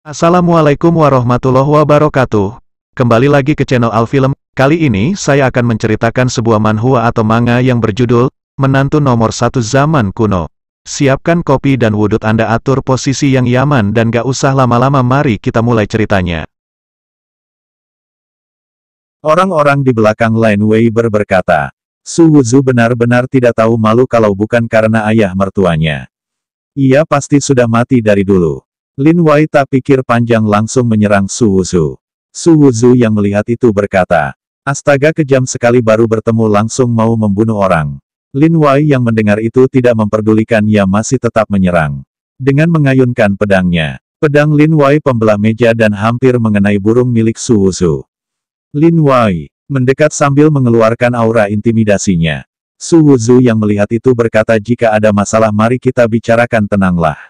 Assalamualaikum warahmatullahi wabarakatuh. Kembali lagi ke channel Alfilm. Kali ini saya akan menceritakan sebuah manhwa atau manga yang berjudul Menantu Nomor 1 Zaman Kuno. Siapkan kopi dan wudhu Anda, atur posisi yang nyaman dan gak usah lama-lama, mari kita mulai ceritanya. Orang-orang di belakang Lin Wei berkata, Su Wuzu benar-benar tidak tahu malu kalau bukan karena ayah mertuanya. Ia pasti sudah mati dari dulu. Lin Wei tak pikir panjang langsung menyerang Su Wuzu. Su Wuzu yang melihat itu berkata, astaga, kejam sekali, baru bertemu langsung mau membunuh orang. Lin Wei yang mendengar itu tidak memperdulikan, ia masih tetap menyerang. Dengan mengayunkan pedangnya, pedang Lin Wei pembelah meja dan hampir mengenai burung milik Su Wuzu. Lin Wei mendekat sambil mengeluarkan aura intimidasinya. Su Wuzu yang melihat itu berkata, jika ada masalah mari kita bicarakan, tenanglah.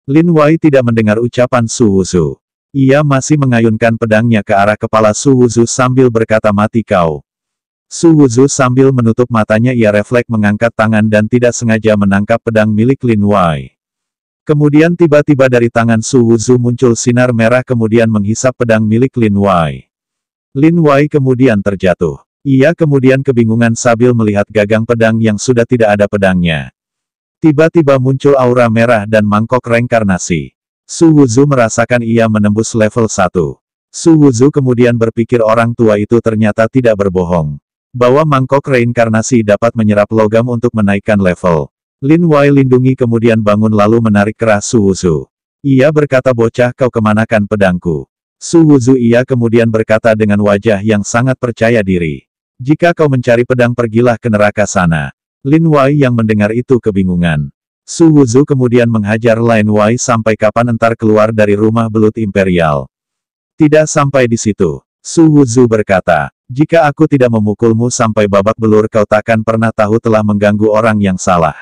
Lin Wei tidak mendengar ucapan Su Wuzu. Ia masih mengayunkan pedangnya ke arah kepala Su Wuzu sambil berkata, mati kau. Su Wuzu sambil menutup matanya, ia refleks mengangkat tangan dan tidak sengaja menangkap pedang milik Lin Wei. Kemudian tiba-tiba dari tangan Su Wuzu muncul sinar merah kemudian menghisap pedang milik Lin Wei. Lin Wei kemudian terjatuh. Ia kemudian kebingungan sambil melihat gagang pedang yang sudah tidak ada pedangnya. Tiba-tiba muncul aura merah dan mangkok reinkarnasi. Su Wuzu merasakan ia menembus level 1. Su Wuzu kemudian berpikir orang tua itu ternyata tidak berbohong. Bahwa mangkok reinkarnasi dapat menyerap logam untuk menaikkan level. Lin Wei lindungi kemudian bangun lalu menarik keras Su Wuzu. Ia berkata, bocah, kau kemanakan pedangku? Su Wuzu ia kemudian berkata dengan wajah yang sangat percaya diri. Jika kau mencari pedang, pergilah ke neraka sana. Lin Wei yang mendengar itu kebingungan. Su Wuzu kemudian menghajar Lin Wei sampai kapan entar keluar dari rumah belut imperial. Tidak sampai di situ. Su Wuzu berkata, jika aku tidak memukulmu sampai babak belur, kau takkan pernah tahu telah mengganggu orang yang salah.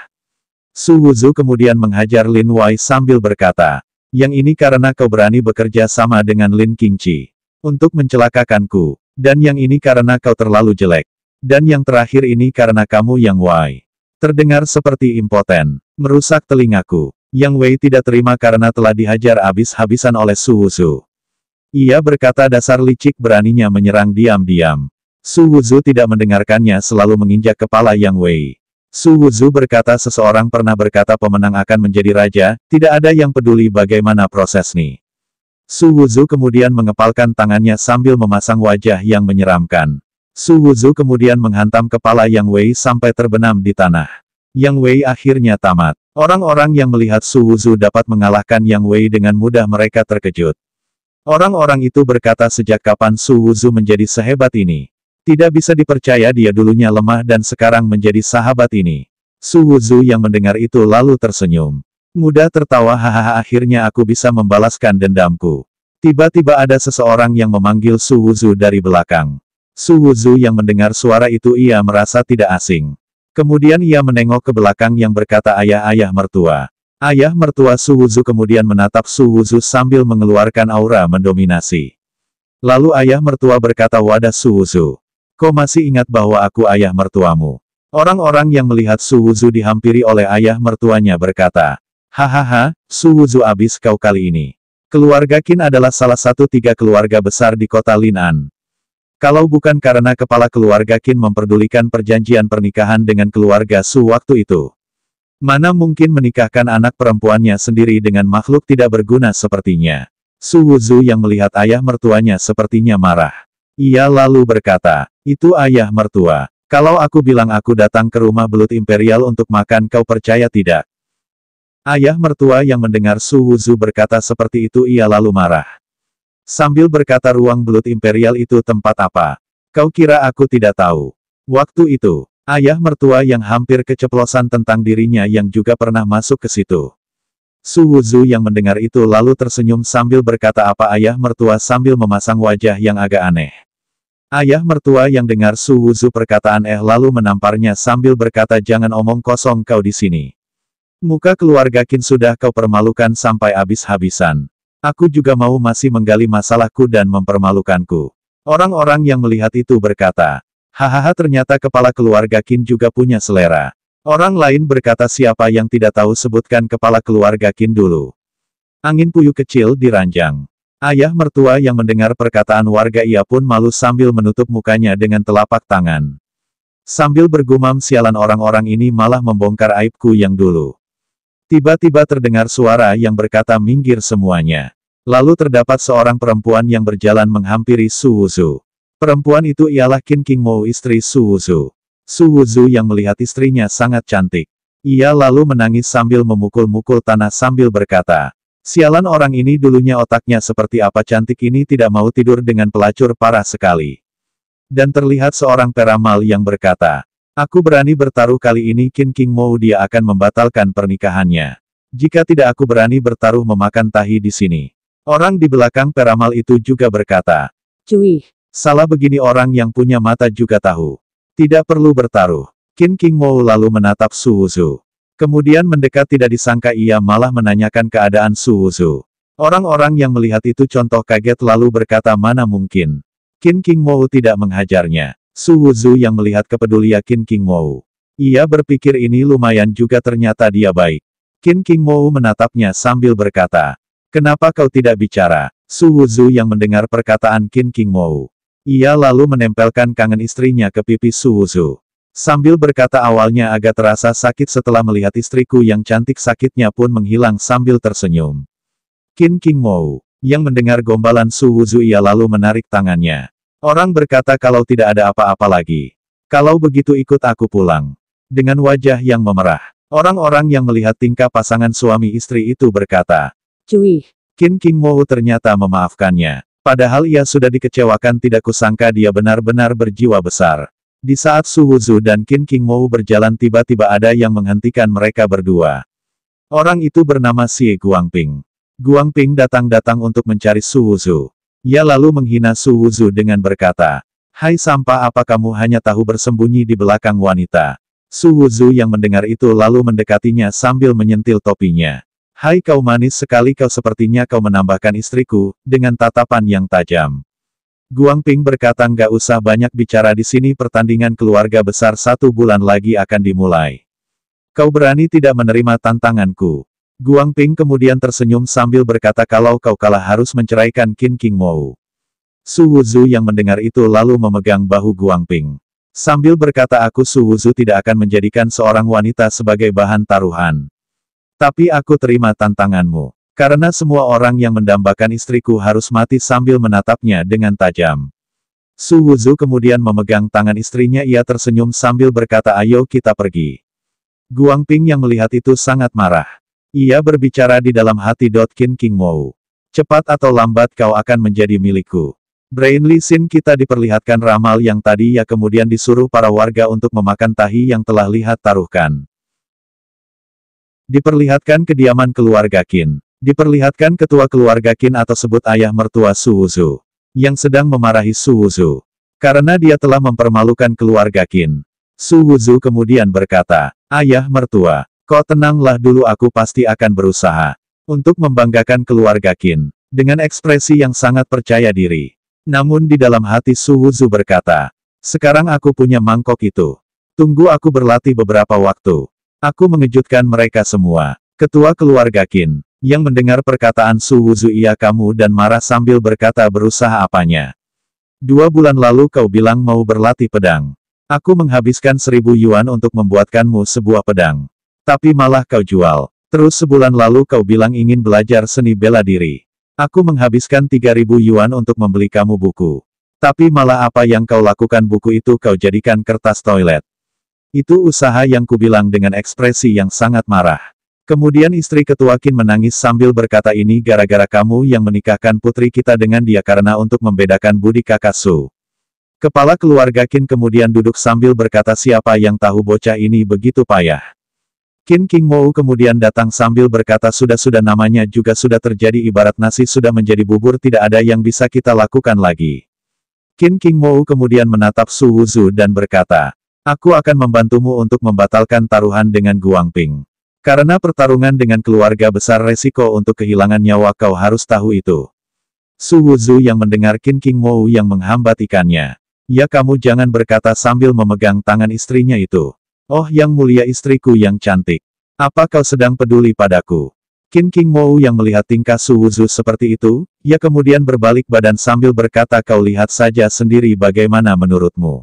Su Wuzu kemudian menghajar Lin Wei sambil berkata, yang ini karena kau berani bekerja sama dengan Lin Qingqi untuk mencelakakanku. Dan yang ini karena kau terlalu jelek. Dan yang terakhir ini karena kamu, Yang Wei. Terdengar seperti impoten, merusak telingaku. Yang Wei tidak terima karena telah dihajar habis-habisan oleh Su Wuzu. Ia berkata, dasar licik, beraninya menyerang diam-diam. Su Wuzu tidak mendengarkannya, selalu menginjak kepala Yang Wei. Su Wuzu berkata, seseorang pernah berkata pemenang akan menjadi raja, tidak ada yang peduli bagaimana proses nih. Su Wuzu kemudian mengepalkan tangannya sambil memasang wajah yang menyeramkan. Su Wuzu kemudian menghantam kepala Yang Wei sampai terbenam di tanah. Yang Wei akhirnya tamat. Orang-orang yang melihat Su Wuzu dapat mengalahkan Yang Wei dengan mudah mereka terkejut. Orang-orang itu berkata, sejak kapan Su Wuzu menjadi sehebat ini? Tidak bisa dipercaya, dia dulunya lemah dan sekarang menjadi sahabat ini. Su Wuzu yang mendengar itu lalu tersenyum. Mudah tertawa, hahaha, akhirnya aku bisa membalaskan dendamku. Tiba-tiba ada seseorang yang memanggil Su Wuzu dari belakang. Su Wuzu yang mendengar suara itu ia merasa tidak asing. Kemudian ia menengok ke belakang yang berkata, ayah mertua. Ayah mertua Su Wuzu kemudian menatap Su Wuzu sambil mengeluarkan aura mendominasi. Lalu ayah mertua berkata, wadah Su Wuzu. Kau masih ingat bahwa aku ayah mertuamu? Orang-orang yang melihat Su Wuzu dihampiri oleh ayah mertuanya berkata, hahaha, Su Wuzu, abis kau kali ini. Keluarga Qin adalah salah satu 3 keluarga besar di kota Lin'an. Kalau bukan karena kepala keluarga Qin memperdulikan perjanjian pernikahan dengan keluarga Su waktu itu. Mana mungkin menikahkan anak perempuannya sendiri dengan makhluk tidak berguna sepertinya. Su Wuzu yang melihat ayah mertuanya sepertinya marah. Ia lalu berkata, itu ayah mertua. Kalau aku bilang aku datang ke rumah belut imperial untuk makan, kau percaya tidak? Ayah mertua yang mendengar Su Wuzu berkata seperti itu ia lalu marah. Sambil berkata, ruang belut imperial itu tempat apa? Kau kira aku tidak tahu? Waktu itu, ayah mertua yang hampir keceplosan tentang dirinya yang juga pernah masuk ke situ. Su Wuzu yang mendengar itu lalu tersenyum sambil berkata, apa ayah mertua, sambil memasang wajah yang agak aneh. Ayah mertua yang dengar Su Wuzu perkataan lalu menamparnya sambil berkata, jangan omong kosong kau di sini. Muka keluarga Qin sudah kau permalukan sampai habis-habisan. Aku juga mau masih menggali masalahku dan mempermalukanku. Orang-orang yang melihat itu berkata, hahaha, ternyata kepala keluarga Qin juga punya selera. Orang lain berkata, siapa yang tidak tahu, sebutkan kepala keluarga Qin dulu. Angin puyuh kecil di ranjang. Ayah mertua yang mendengar perkataan warga ia pun malu sambil menutup mukanya dengan telapak tangan. Sambil bergumam sialan orang-orang ini malah membongkar aibku yang dulu. Tiba-tiba terdengar suara yang berkata minggir semuanya. Lalu terdapat seorang perempuan yang berjalan menghampiri Su Wuzu. Perempuan itu ialah Qin Qingmou istri Su Wuzu. Su Wuzu yang melihat istrinya sangat cantik. Ia lalu menangis sambil memukul-mukul tanah sambil berkata, sialan orang ini dulunya otaknya seperti apa cantik ini tidak mau tidur dengan pelacur parah sekali. Dan terlihat seorang peramal yang berkata, aku berani bertaruh kali ini Qin Qingmou dia akan membatalkan pernikahannya. Jika tidak aku berani bertaruh memakan tahi di sini. Orang di belakang peramal itu juga berkata, Cui. salah begini orang yang punya mata juga tahu. Tidak perlu bertaruh. Qin Qingmou lalu menatap Su Wuzu. Kemudian mendekat tidak disangka ia malah menanyakan keadaan Su Wuzu. Orang-orang yang melihat itu contoh kaget lalu berkata mana mungkin. Qin Qingmou tidak menghajarnya. Su Wuzu yang melihat kepedulian Qin Qingmou. Ia berpikir ini lumayan juga ternyata dia baik. Qin Qingmou menatapnya sambil berkata, kenapa kau tidak bicara? Su Wuzu yang mendengar perkataan Qin Qingmou. Ia lalu menempelkan kangen istrinya ke pipi Su Wuzu. Sambil berkata awalnya agak terasa sakit setelah melihat istriku yang cantik sakitnya pun menghilang sambil tersenyum. Qin Qingmou, yang mendengar gombalan Su Wuzu ia lalu menarik tangannya. Orang berkata kalau tidak ada apa-apa lagi. Kalau begitu ikut aku pulang. Dengan wajah yang memerah. Orang-orang yang melihat tingkah pasangan suami istri itu berkata, Cui. Qin Qingmou ternyata memaafkannya. Padahal ia sudah dikecewakan tidak kusangka dia benar-benar berjiwa besar. Di saat Su Wuzu dan Qin Qingmou berjalan tiba-tiba ada yang menghentikan mereka berdua. Orang itu bernama Xie Guangping. Guangping datang-datang untuk mencari Su Wuzu. Ia lalu menghina Su Wuzu dengan berkata, hai sampah apa kamu hanya tahu bersembunyi di belakang wanita. Su Wuzu yang mendengar itu lalu mendekatinya sambil menyentil topinya. Hai kau manis sekali kau sepertinya kau menambahkan istriku, dengan tatapan yang tajam. Guangping berkata nggak usah banyak bicara di sini pertandingan keluarga besar 1 bulan lagi akan dimulai. Kau berani tidak menerima tantanganku. Guangping kemudian tersenyum sambil berkata kalau kau kalah harus menceraikan Qin Qingmou. Su Wuzu yang mendengar itu lalu memegang bahu Guangping. Sambil berkata aku Su Wuzu tidak akan menjadikan seorang wanita sebagai bahan taruhan. Tapi aku terima tantanganmu. Karena semua orang yang mendambakan istriku harus mati sambil menatapnya dengan tajam. Su Wuzu kemudian memegang tangan istrinya ia tersenyum sambil berkata ayo kita pergi. Guangping yang melihat itu sangat marah. Ia berbicara di dalam hati. Qin Qingmou. Cepat atau lambat kau akan menjadi milikku. Brain Li Xin kita diperlihatkan ramal yang tadi ya kemudian disuruh para warga untuk memakan tahi yang telah lihat taruhkan. Diperlihatkan kediaman keluarga Qin. Diperlihatkan ketua keluarga Qin atau sebut ayah mertua Su Wuzu. Yang sedang memarahi Su Wuzu. Karena dia telah mempermalukan keluarga Qin. Su Wuzu kemudian berkata, ayah mertua, kau tenanglah dulu aku pasti akan berusaha. Untuk membanggakan keluarga Qin. Dengan ekspresi yang sangat percaya diri. Namun di dalam hati Su Wuzu berkata, sekarang aku punya mangkok itu. Tunggu aku berlatih beberapa waktu. Aku mengejutkan mereka semua. Ketua keluarga Qin, yang mendengar perkataan Su Wuzu ia kamu dan marah sambil berkata berusaha apanya. 2 bulan lalu kau bilang mau berlatih pedang. Aku menghabiskan 1000 yuan untuk membuatkanmu sebuah pedang. Tapi malah kau jual. Terus sebulan lalu kau bilang ingin belajar seni bela diri. Aku menghabiskan 3000 yuan untuk membeli kamu buku. Tapi malah apa yang kau lakukan buku itu kau jadikan kertas toilet. Itu usaha yang kubilang dengan ekspresi yang sangat marah. Kemudian istri ketua Qin menangis sambil berkata ini gara-gara kamu yang menikahkan putri kita dengan dia karena untuk membedakan budi kakak Su. Kepala keluarga Qin kemudian duduk sambil berkata siapa yang tahu bocah ini begitu payah. Qin Qingmou kemudian datang sambil berkata sudah-sudah namanya juga sudah terjadi ibarat nasi sudah menjadi bubur tidak ada yang bisa kita lakukan lagi. Qin Qingmou kemudian menatap Su Wuzu dan berkata, aku akan membantumu untuk membatalkan taruhan dengan Guangping. Karena pertarungan dengan keluarga besar resiko untuk kehilangan nyawa kau harus tahu itu. Su Wuzu yang mendengar Qin Qingmou yang menghambat ikannya. Ya kamu jangan berkata sambil memegang tangan istrinya itu. Oh yang mulia istriku yang cantik. Apa kau sedang peduli padaku? Qin King Mou yang melihat tingkah Su Wuzu seperti itu, ia kemudian berbalik badan sambil berkata, kau lihat saja sendiri bagaimana menurutmu.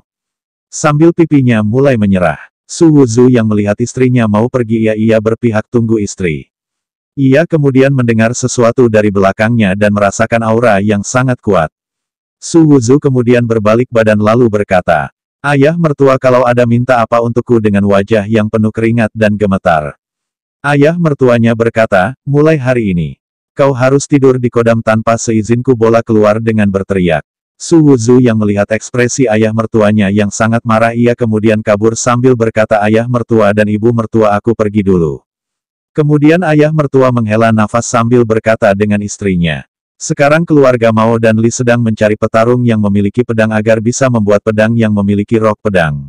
Sambil pipinya mulai menyerah. Su Wuzu yang melihat istrinya mau pergi, ia berpihak tunggu istri. Ia kemudian mendengar sesuatu dari belakangnya dan merasakan aura yang sangat kuat. Su Wuzu kemudian berbalik badan lalu berkata, ayah mertua, kalau ada minta apa untukku, dengan wajah yang penuh keringat dan gemetar. Ayah mertuanya berkata, mulai hari ini, kau harus tidur di kodam tanpa seizinku. Bola keluar dengan berteriak. Su Wuzu yang melihat ekspresi ayah mertuanya yang sangat marah, ia kemudian kabur sambil berkata, ayah mertua dan ibu mertua, aku pergi dulu. Kemudian ayah mertua menghela nafas sambil berkata dengan istrinya, sekarang keluarga Mao dan Li sedang mencari petarung yang memiliki pedang agar bisa membuat pedang yang memiliki rok pedang.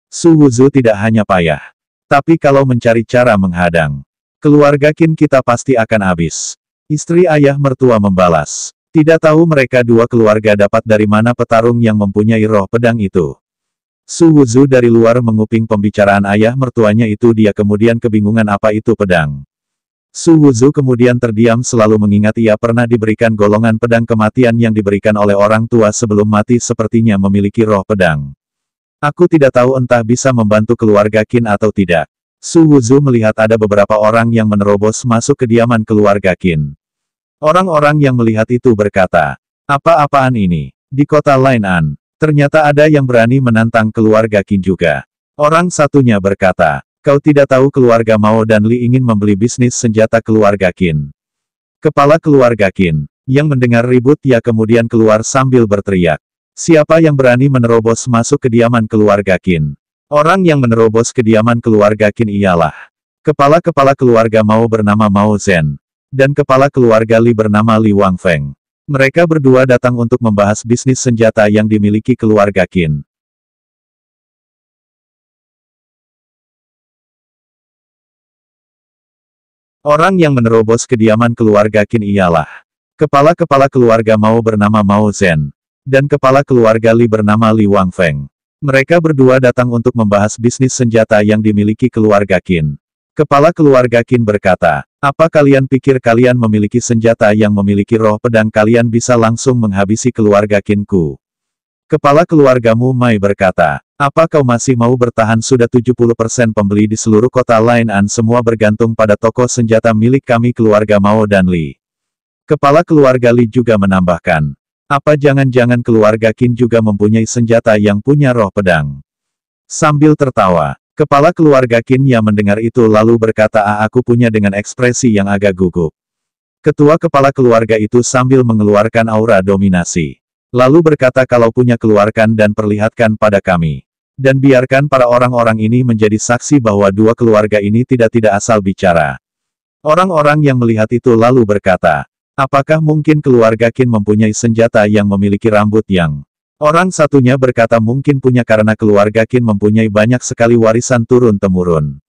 Su Wuzu tidak hanya payah, tapi kalau mencari cara menghadang keluarga Qin, kita pasti akan habis. Istri ayah mertua membalas, tidak tahu mereka dua keluarga dapat dari mana petarung yang mempunyai roh pedang itu. Su Wuzu dari luar menguping pembicaraan ayah mertuanya itu, dia kemudian kebingungan apa itu pedang. Su Wuzu kemudian terdiam, selalu mengingat ia pernah diberikan golongan pedang kematian yang diberikan oleh orang tua sebelum mati, sepertinya memiliki roh pedang. Aku tidak tahu entah bisa membantu keluarga Qin atau tidak. Su Wuzu melihat ada beberapa orang yang menerobos masuk kediaman keluarga Qin. Orang-orang yang melihat itu berkata, apa-apaan ini? Di kota Lainan, ternyata ada yang berani menantang keluarga Qin juga. Orang satunya berkata, kau tidak tahu keluarga Mao dan Li ingin membeli bisnis senjata keluarga Qin. Kepala keluarga Qin, yang mendengar ribut, ia kemudian keluar sambil berteriak. Siapa yang berani menerobos masuk kediaman keluarga Qin? Orang yang menerobos kediaman keluarga Qin ialah kepala-kepala keluarga Mao bernama Mao Zhen, dan kepala keluarga Li bernama Li Wangfeng. Mereka berdua datang untuk membahas bisnis senjata yang dimiliki keluarga Qin. Orang yang menerobos kediaman keluarga Qin ialah kepala-kepala keluarga Mao bernama Mao Zhen, dan kepala keluarga Li bernama Li Wangfeng. Mereka berdua datang untuk membahas bisnis senjata yang dimiliki keluarga Qin. Kepala keluarga Qin berkata, apa kalian pikir kalian memiliki senjata yang memiliki roh pedang, kalian bisa langsung menghabisi keluarga Qinku? Kepala keluargamu Mai berkata, apa kau masih mau bertahan? Sudah 70% pembeli di seluruh kota Lainan semua bergantung pada toko senjata milik kami keluarga Mao dan Li. Kepala keluarga Li juga menambahkan, apa jangan-jangan keluarga Qin juga mempunyai senjata yang punya roh pedang? Sambil tertawa, kepala keluarga Qin yang mendengar itu lalu berkata, aku punya, dengan ekspresi yang agak gugup. Ketua kepala keluarga itu sambil mengeluarkan aura dominasi. Lalu berkata, kalau punya keluarkan dan perlihatkan pada kami. Dan biarkan para orang-orang ini menjadi saksi bahwa dua keluarga ini tidak asal bicara. Orang-orang yang melihat itu lalu berkata, apakah mungkin keluarga Qin mempunyai senjata yang memiliki rambut yang... Orang satunya berkata, mungkin punya karena keluarga Qin mempunyai banyak sekali warisan turun-temurun.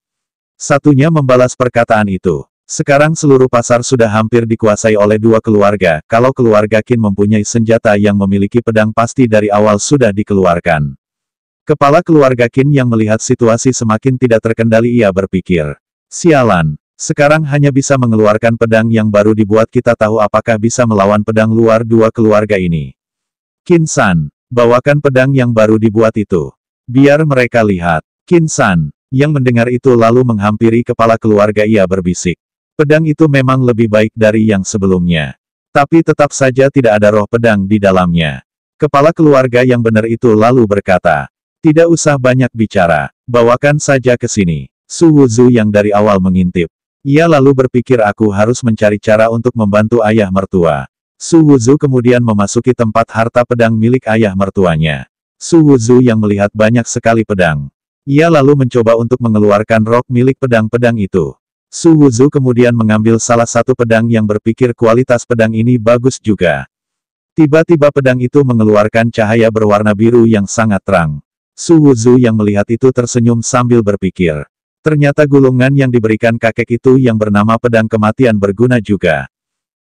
Satunya membalas perkataan itu. Sekarang seluruh pasar sudah hampir dikuasai oleh dua keluarga, kalau keluarga Qin mempunyai senjata yang memiliki pedang pasti dari awal sudah dikeluarkan. Kepala keluarga Qin yang melihat situasi semakin tidak terkendali, ia berpikir, sialan. Sekarang hanya bisa mengeluarkan pedang yang baru dibuat, kita tahu apakah bisa melawan pedang luar dua keluarga ini. Qin-san, bawakan pedang yang baru dibuat itu. Biar mereka lihat. Qin-san, yang mendengar itu lalu menghampiri kepala keluarga, ia berbisik. Pedang itu memang lebih baik dari yang sebelumnya. Tapi tetap saja tidak ada roh pedang di dalamnya. Kepala keluarga yang benar itu lalu berkata, tidak usah banyak bicara, bawakan saja ke sini. Su Wuzu yang dari awal mengintip. Ia lalu berpikir, aku harus mencari cara untuk membantu ayah mertua. Su Wuzu kemudian memasuki tempat harta pedang milik ayah mertuanya. Su Wuzu yang melihat banyak sekali pedang. Ia lalu mencoba untuk mengeluarkan rok milik pedang-pedang itu. Su Wuzu kemudian mengambil salah satu pedang yang berpikir kualitas pedang ini bagus juga. Tiba-tiba pedang itu mengeluarkan cahaya berwarna biru yang sangat terang. Su Wuzu yang melihat itu tersenyum sambil berpikir. Ternyata gulungan yang diberikan kakek itu yang bernama pedang kematian berguna juga.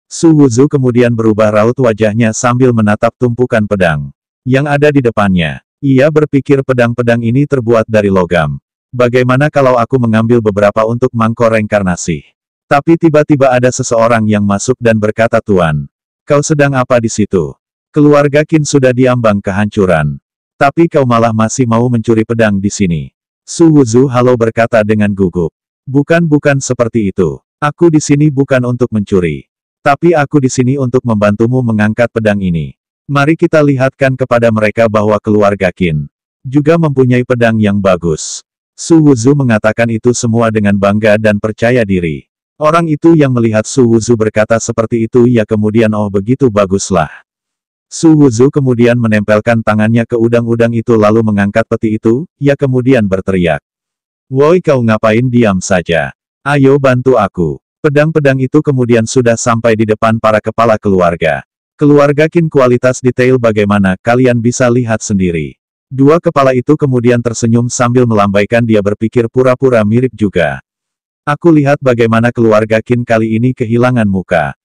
Su Wuzu kemudian berubah raut wajahnya sambil menatap tumpukan pedang yang ada di depannya. Ia berpikir, pedang-pedang ini terbuat dari logam. Bagaimana kalau aku mengambil beberapa untuk mangkok reinkarnasi? Tapi tiba-tiba ada seseorang yang masuk dan berkata, "Tuan, kau sedang apa di situ? Keluarga Qin sudah diambang kehancuran. Tapi kau malah masih mau mencuri pedang di sini." Su Wuzu Halo berkata dengan gugup. Bukan seperti itu. Aku di sini bukan untuk mencuri. Tapi aku di sini untuk membantumu mengangkat pedang ini. Mari kita lihatkan kepada mereka bahwa keluarga Qin juga mempunyai pedang yang bagus." Su Wuzu mengatakan itu semua dengan bangga dan percaya diri. Orang itu yang melihat Su Wuzu berkata seperti itu ya kemudian oh begitu baguslah. Su Wuzu kemudian menempelkan tangannya ke udang-udang itu lalu mengangkat peti itu, ya kemudian berteriak. "Woi kau ngapain diam saja? Ayo bantu aku." Pedang-pedang itu kemudian sudah sampai di depan para kepala keluarga. Keluarga Qin kualitas detail bagaimana kalian bisa lihat sendiri. Dua kepala itu kemudian tersenyum sambil melambaikan dia berpikir pura-pura mirip juga. Aku lihat bagaimana keluarga Qin kali ini kehilangan muka.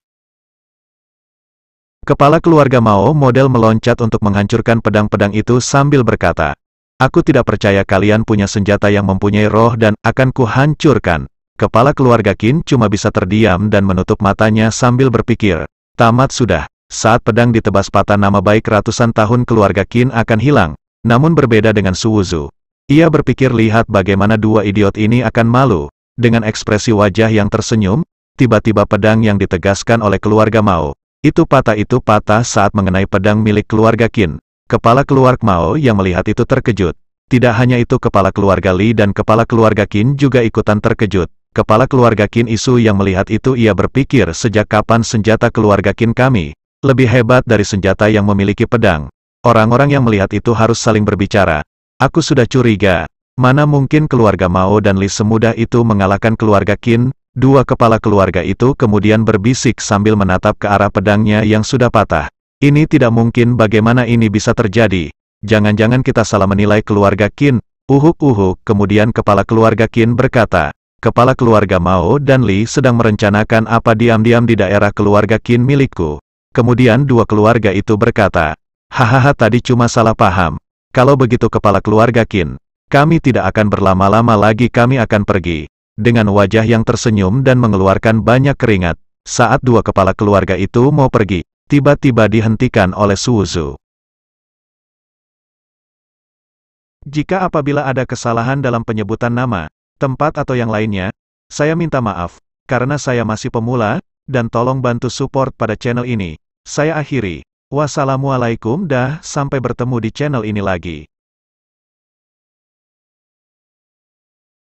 Kepala keluarga Mao model meloncat untuk menghancurkan pedang-pedang itu sambil berkata, "Aku tidak percaya kalian punya senjata yang mempunyai roh dan akan kuhancurkan." Kepala keluarga Qin cuma bisa terdiam dan menutup matanya sambil berpikir, tamat sudah. Saat pedang ditebas patah nama baik ratusan tahun keluarga Qin akan hilang. Namun berbeda dengan Su Wuzu. Ia berpikir lihat bagaimana dua idiot ini akan malu. Dengan ekspresi wajah yang tersenyum, tiba-tiba pedang yang ditegaskan oleh keluarga Mao itu patah saat mengenai pedang milik keluarga Qin. Kepala keluarga Mao yang melihat itu terkejut. Tidak hanya itu kepala keluarga Li dan kepala keluarga Qin juga ikutan terkejut. Kepala keluarga Qin Isu yang melihat itu ia berpikir sejak kapan senjata keluarga Qin kami lebih hebat dari senjata yang memiliki pedang. Orang-orang yang melihat itu harus saling berbicara. Aku sudah curiga. Mana mungkin keluarga Mao dan Li semudah itu mengalahkan keluarga Qin? Dua kepala keluarga itu kemudian berbisik sambil menatap ke arah pedangnya yang sudah patah. Ini tidak mungkin bagaimana ini bisa terjadi. Jangan-jangan kita salah menilai keluarga Qin. Uhuk-uhuk, kemudian kepala keluarga Qin berkata, kepala keluarga Mao dan Li sedang merencanakan apa diam-diam di daerah keluarga Qin milikku. Kemudian dua keluarga itu berkata, hahaha tadi cuma salah paham. Kalau begitu kepala keluarga Qin, kami tidak akan berlama-lama lagi kami akan pergi. Dengan wajah yang tersenyum dan mengeluarkan banyak keringat, saat dua kepala keluarga itu mau pergi, tiba-tiba dihentikan oleh Su Wuzu. Jika apabila ada kesalahan dalam penyebutan nama, tempat atau yang lainnya, saya minta maaf, karena saya masih pemula, dan tolong bantu support pada channel ini. Saya akhiri. Wassalamualaikum dah, sampai bertemu di channel ini lagi.